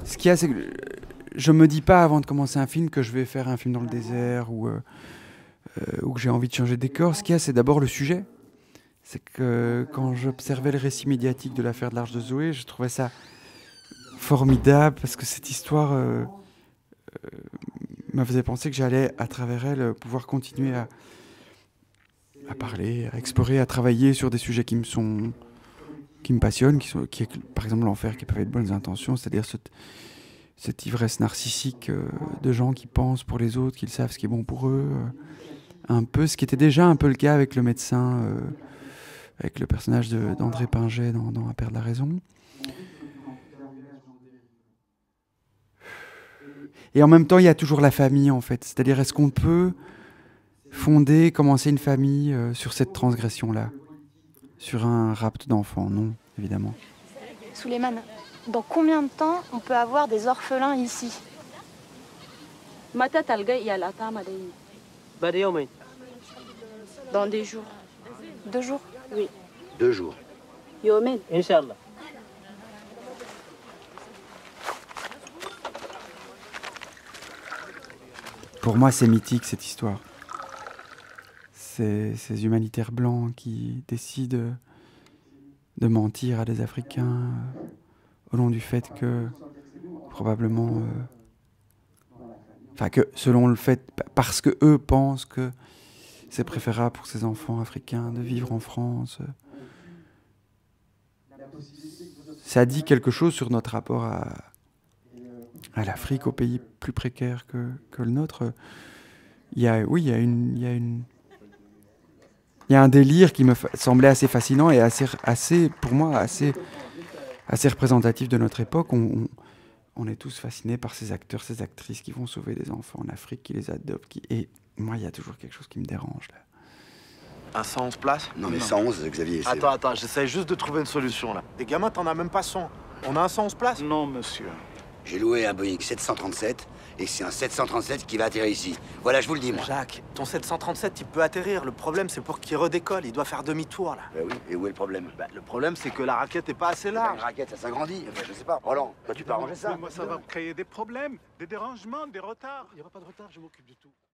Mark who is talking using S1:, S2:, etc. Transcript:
S1: Ce qu'il y a, c'est que je me dis pas avant de commencer un film que je vais faire un film dans le désert ou que j'ai envie de changer de décor. Ce qu'il y a, c'est d'abord le sujet. C'est que quand j'observais le récit médiatique de l'affaire de l'Arche de Zoé, je trouvais ça formidable parce que cette histoire me faisait penser que j'allais, à travers elle, pouvoir continuer à parler, à explorer, à travailler sur des sujets qui me passionnent, qui est, par exemple, l'enfer, qui peuvent être bonnes intentions, c'est-à-dire cette ivresse narcissique de gens qui pensent pour les autres, qu'ils savent ce qui est bon pour eux. Un peu, ce qui était déjà un peu le cas avec le médecin, avec le personnage d'André Pinget dans À perdre la raison. Et en même temps, il y a toujours la famille, en fait. C'est-à-dire, est-ce qu'on peut commencer une famille sur cette transgression-là, sur un rapt d'enfants? Non, évidemment.
S2: Souleymane, dans combien de temps on peut avoir des orphelins ici? Dans des jours. 2 jours?
S3: Oui. 2 jours.
S4: Yomen. Inch'Allah.
S1: Pour moi, c'est mythique, cette histoire. Ces humanitaires blancs qui décident de mentir à des Africains au nom du fait que, probablement... que selon le fait... Parce que eux pensent que c'est préférable pour ces enfants africains de vivre en France. Ça dit quelque chose sur notre rapport à l'Afrique, aux pays plus précaires que le nôtre. Il y a un délire qui me semblait assez fascinant et assez pour moi, assez représentatif de notre époque. On est tous fascinés par ces acteurs, ces actrices qui vont sauver des enfants en Afrique, qui les adoptent. Et moi, il y a toujours quelque chose qui me dérange, là.
S5: Un 111 places?
S3: Non, mais 111, Xavier, c'est...
S5: Attends, j'essaie juste de trouver une solution, là. Des gamins, t'en as même pas 100. On a un 111 places?
S4: Non, monsieur.
S3: J'ai loué un Boeing 737, et c'est un 737 qui va atterrir ici. Voilà, je vous le dis, moi.
S5: Jacques, ton 737, il peut atterrir. Le problème, c'est pour qu'il redécolle. Il doit faire demi-tour, là.
S3: Bah oui, et où est le problème?
S5: Le problème, c'est que la raquette est pas assez large.
S3: Une raquette, ça s'agrandit. Enfin, je sais pas. Roland, toi, tu peux arranger ça?
S4: Mais moi, ça va créer des problèmes, des dérangements, des retards. Il n'y aura pas de retard, je m'occupe de tout.